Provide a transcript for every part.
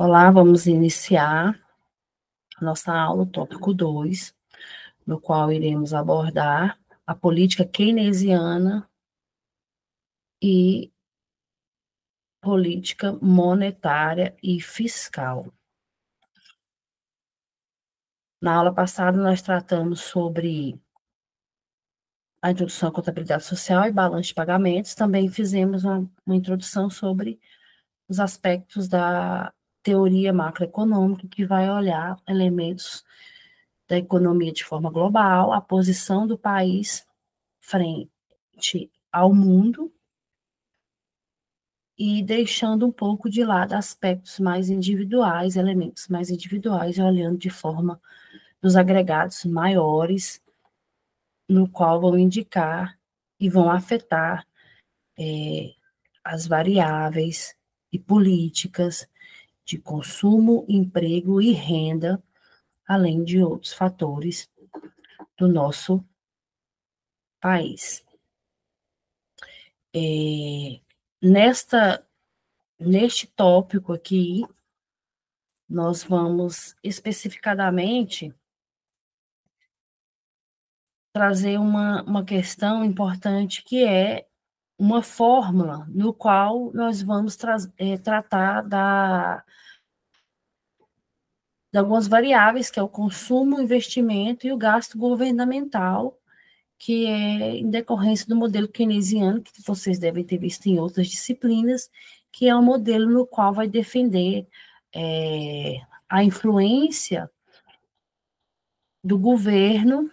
Olá, vamos iniciar a nossa aula, o tópico 2, no qual iremos abordar a política keynesiana e política monetária e fiscal. Na aula passada, nós tratamos sobre a introdução à contabilidade social e balanço de pagamentos. Também fizemos uma introdução sobre os aspectos da teoria macroeconômica, que vai olhar elementos da economia de forma global, a posição do país frente ao mundo e deixando um pouco de lado aspectos mais individuais, elementos mais individuais, e olhando de forma dos agregados maiores, no qual vão indicar e vão afetar as variáveis e políticas de consumo, emprego e renda, além de outros fatores do nosso país. Neste tópico aqui, nós vamos especificadamente trazer uma questão importante, que é uma fórmula no qual nós vamos tratar de algumas variáveis, que é o consumo, o investimento e o gasto governamental, que é em decorrência do modelo keynesiano, que vocês devem ter visto em outras disciplinas, que é um modelo no qual vai defender a influência do governo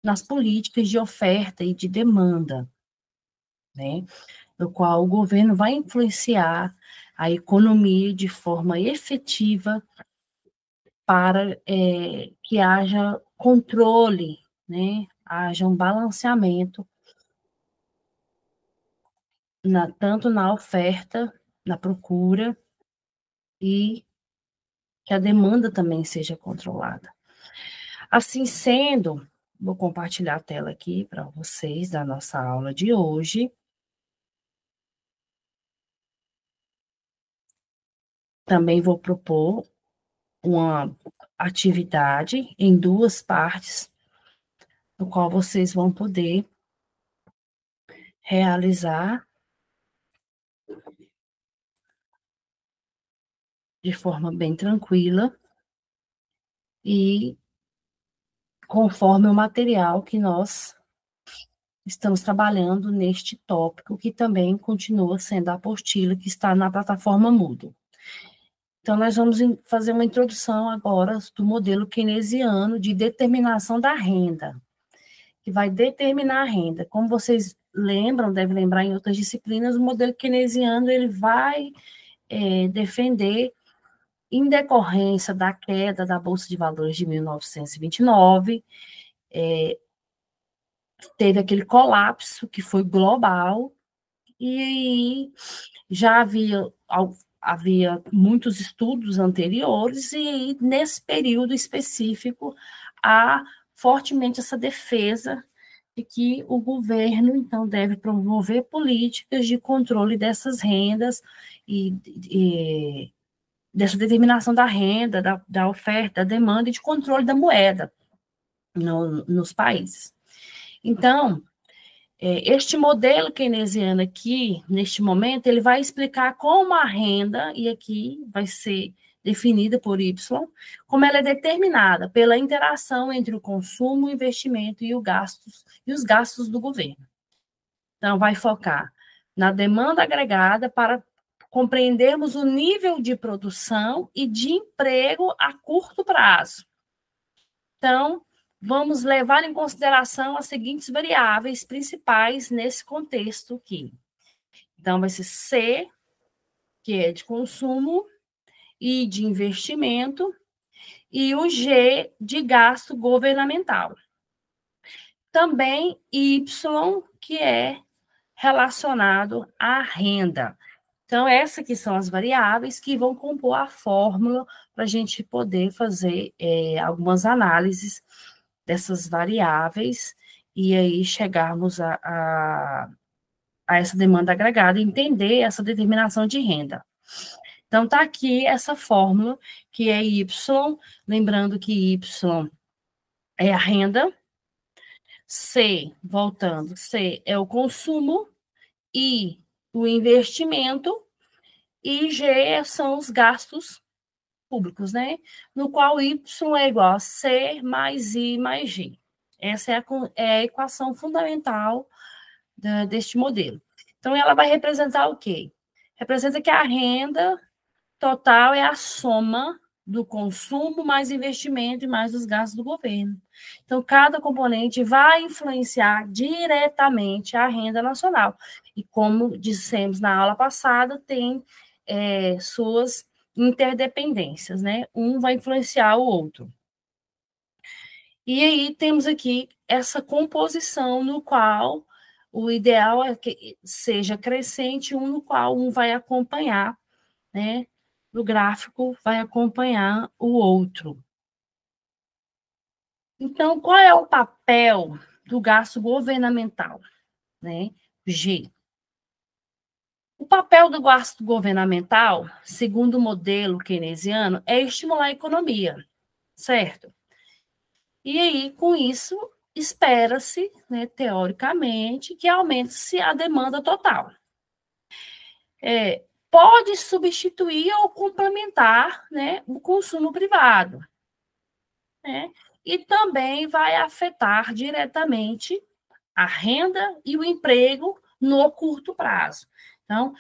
nas políticas de oferta e de demanda, né? No qual o governo vai influenciar a economia de forma efetiva para que haja controle, né? Haja um balanceamento tanto na oferta, na procura, e que a demanda também seja controlada. Assim sendo, vou compartilhar a tela aqui para vocês da nossa aula de hoje. Também vou propor uma atividade em 2 partes, no qual vocês vão poder realizar de forma bem tranquila e conforme o material que nós estamos trabalhando neste tópico, que também continua sendo a apostila que está na plataforma Moodle. Então, nós vamos fazer uma introdução agora do modelo keynesiano de determinação da renda, que vai determinar a renda. Como vocês lembram, devem lembrar em outras disciplinas, o modelo keynesiano ele vai defender, em decorrência da queda da Bolsa de Valores de 1929, teve aquele colapso que foi global, e aí já havia muitos estudos anteriores, e aí, nesse período específico, há fortemente essa defesa de que o governo, então, deve promover políticas de controle dessas rendas e dessa determinação da renda, da oferta, da demanda e de controle da moeda nos países. Então, este modelo keynesiano aqui, neste momento, ele vai explicar como a renda, e aqui vai ser definida por Y, como ela é determinada pela interação entre o consumo, o investimento e os gastos do governo. Então, vai focar na demanda agregada para compreendermos o nível de produção e de emprego a curto prazo. Então, vamos levar em consideração as seguintes variáveis principais nesse contexto aqui. Então, vai ser C, que é de consumo, I de investimento, e o G de gasto governamental. Também Y, que é relacionado à renda. Então, essas aqui são as variáveis que vão compor a fórmula para a gente poder fazer algumas análises dessas variáveis e aí chegarmos a essa demanda agregada e entender essa determinação de renda. Então, está aqui essa fórmula, que é Y, lembrando que Y é a renda, C, voltando, C é o consumo, I, o investimento, e G são os gastos públicos, né? No qual Y é igual a C mais I mais G. Essa é a equação fundamental deste modelo. Então, ela vai representar o quê? Representa que a renda total é a soma do consumo mais investimento e mais os gastos do governo. Então, cada componente vai influenciar diretamente a renda nacional. E como dissemos na aula passada, tem suas interdependências, né? Um vai influenciar o outro. E aí temos aqui essa composição no qual o ideal é que seja crescente, um no qual um vai acompanhar, né? O gráfico vai acompanhar o outro. Então, qual é o papel do gasto governamental, né? G. O papel do gasto governamental, segundo o modelo keynesiano, é estimular a economia, certo? E aí, com isso, espera-se, né, teoricamente, que aumente-se a demanda total. Pode substituir ou complementar, né, o consumo privado, né? E também vai afetar diretamente a renda e o emprego no curto prazo. Então,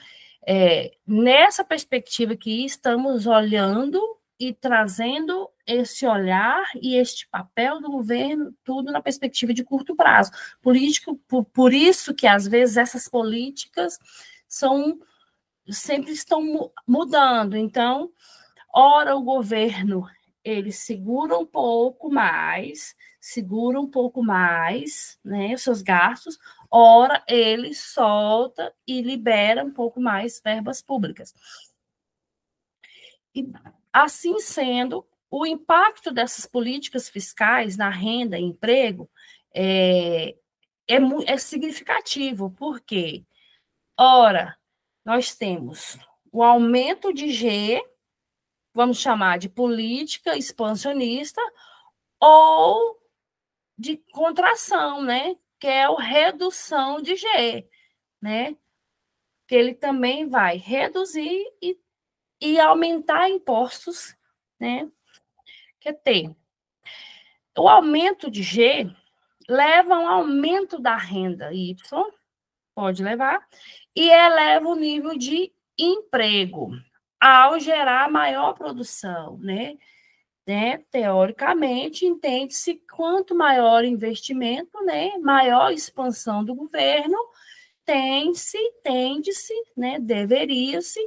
nessa perspectiva aqui, estamos olhando e trazendo esse olhar e este papel do governo, tudo na perspectiva de curto prazo. Por isso que, às vezes, essas políticas sempre estão mudando. Então, ora o governo ele segura um pouco mais, né, os seus gastos, ora ele solta e libera um pouco mais verbas públicas. E, assim sendo, o impacto dessas políticas fiscais na renda e emprego é significativo, porque, ora, nós temos o aumento de G, vamos chamar de política expansionista, ou de contração, né? Que é a redução de G, né? Que ele também vai reduzir e aumentar impostos, né? Que tem. O aumento de G leva a um aumento da renda Y, pode levar, e eleva o nível de emprego, ao gerar maior produção, né? Teoricamente, entende-se quanto maior investimento, né, maior expansão do governo, tende-se, né, deveria-se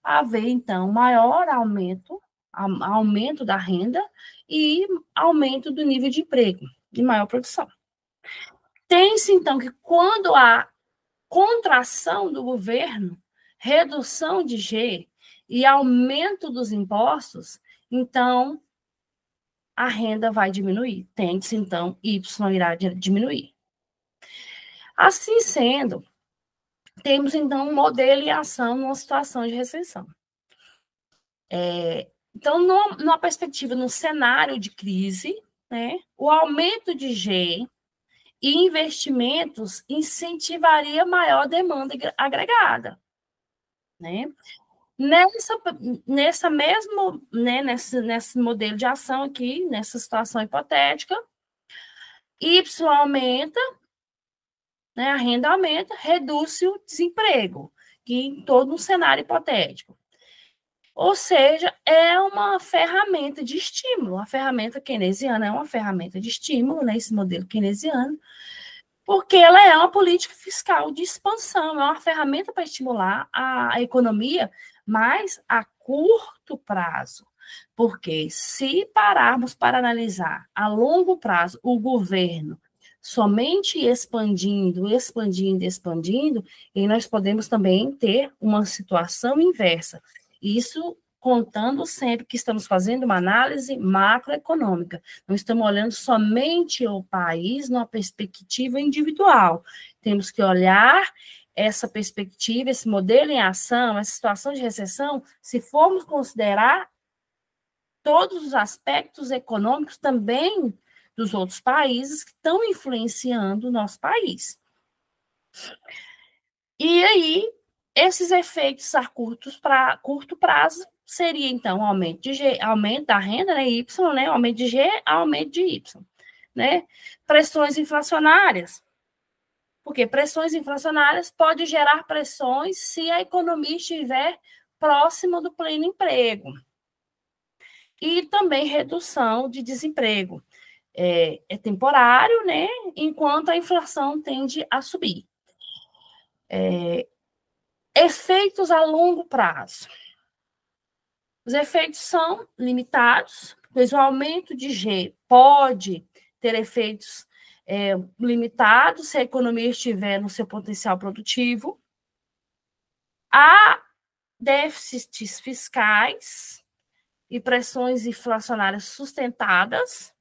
haver, então, maior aumento da renda e aumento do nível de emprego e maior produção. Tem-se, então, que quando há contração do governo, redução de G e aumento dos impostos, então, a renda vai diminuir. Tende-se, então, Y irá diminuir. Assim sendo, temos, então, um modelo em ação numa situação de recessão. Então, numa perspectiva, num cenário de crise, né, o aumento de G e investimentos incentivaria maior demanda agregada, né? Nessa mesmo, né, nesse modelo de ação aqui, nessa situação hipotética, Y aumenta, né, a renda aumenta, reduz o desemprego, que em todo um cenário hipotético. Ou seja, é uma ferramenta de estímulo. A ferramenta keynesiana é uma ferramenta de estímulo, né, esse modelo keynesiano, porque ela é uma política fiscal de expansão, é uma ferramenta para estimular a economia, mas a curto prazo. Porque se pararmos para analisar a longo prazo o governo somente expandindo, e nós podemos também ter uma situação inversa. Isso contando sempre que estamos fazendo uma análise macroeconômica. Não estamos olhando somente o país numa perspectiva individual. Temos que olhar essa perspectiva, esse modelo em ação, essa situação de recessão, se formos considerar todos os aspectos econômicos também dos outros países que estão influenciando o nosso país. E aí, esses efeitos a curto prazo seria, então, aumento da renda, né, Y, né, aumento de G, aumento de Y. Né? Pressões inflacionárias, porque pressões inflacionárias podem gerar pressões se a economia estiver próxima do pleno emprego. E também redução de desemprego. É temporário, né? Enquanto a inflação tende a subir. Efeitos a longo prazo. Os efeitos são limitados, pois o aumento de G pode ter efeitos limitados se a economia estiver no seu potencial produtivo. Há déficits fiscais e pressões inflacionárias sustentadas,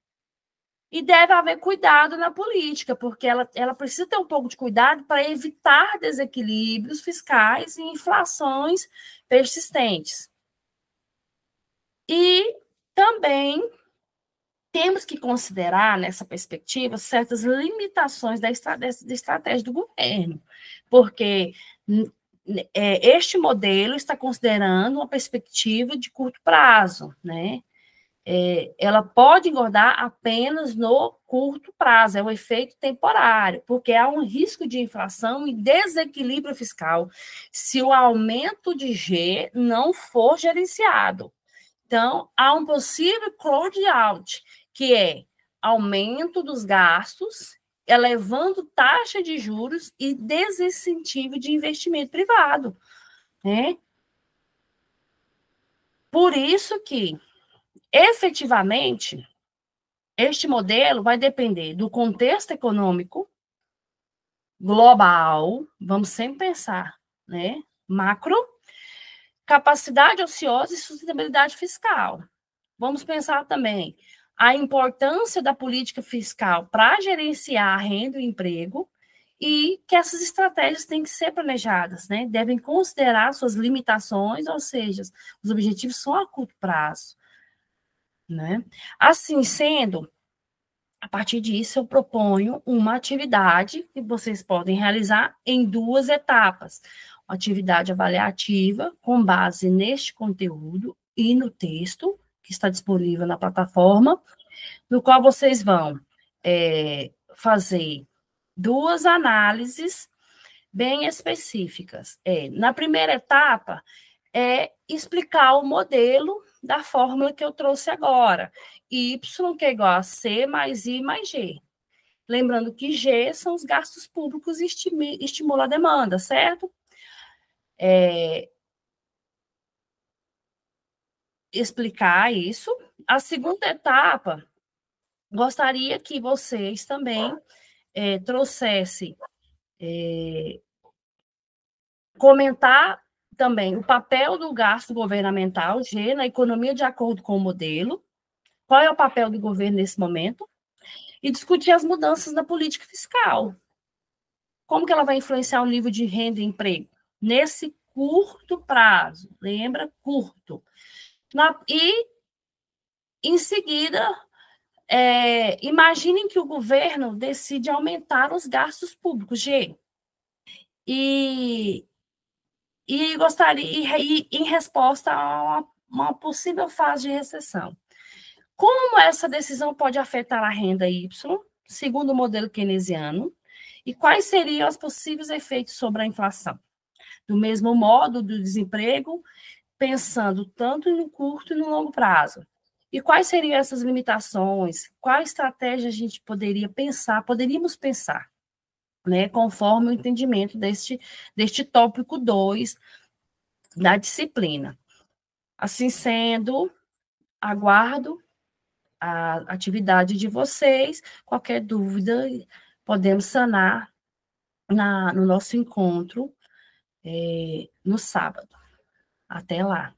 e deve haver cuidado na política, porque ela precisa ter um pouco de cuidado para evitar desequilíbrios fiscais e inflações persistentes. E também temos que considerar, nessa perspectiva, certas limitações da estratégia do governo, porque este modelo está considerando uma perspectiva de curto prazo, né? Ela pode engordar apenas no curto prazo, é um efeito temporário, porque há um risco de inflação e desequilíbrio fiscal se o aumento de G não for gerenciado. Então, há um possível crowd out, que é aumento dos gastos, elevando taxa de juros e desincentivo de investimento privado. Né? Por isso que, efetivamente, este modelo vai depender do contexto econômico global, vamos sempre pensar, né? Macro, capacidade ociosa e sustentabilidade fiscal. Vamos pensar também a importância da política fiscal para gerenciar a renda e o emprego, e que essas estratégias têm que ser planejadas, né? Devem considerar suas limitações, ou seja, os objetivos são a curto prazo. Né? Assim sendo, a partir disso, eu proponho uma atividade que vocês podem realizar em 2 etapas. Uma atividade avaliativa, com base neste conteúdo e no texto, que está disponível na plataforma, no qual vocês vão fazer 2 análises bem específicas. Na primeira etapa, explicar o modelo da fórmula que eu trouxe agora. Y, que é igual a C mais I mais G. Lembrando que G são os gastos públicos e estimula a demanda, certo? Explicar isso. A segunda etapa, gostaria que vocês também trouxessem, comentar também o papel do gasto governamental, G, na economia de acordo com o modelo, qual é o papel do governo nesse momento, e discutir as mudanças na política fiscal. Como que ela vai influenciar o nível de renda e emprego? Nesse curto prazo, lembra? Curto. E, em seguida, imaginem que o governo decide aumentar os gastos públicos, G. E gostaria, em resposta a uma possível fase de recessão. Como essa decisão pode afetar a renda Y, segundo o modelo keynesiano, e quais seriam os possíveis efeitos sobre a inflação? Do mesmo modo, do desemprego, pensando tanto no curto e no longo prazo. E quais seriam essas limitações? Qual estratégia a gente poderíamos pensar, né, conforme o entendimento deste tópico 2 da disciplina. Assim sendo, aguardo a atividade de vocês. Qualquer dúvida, podemos sanar no nosso encontro no sábado. Até lá.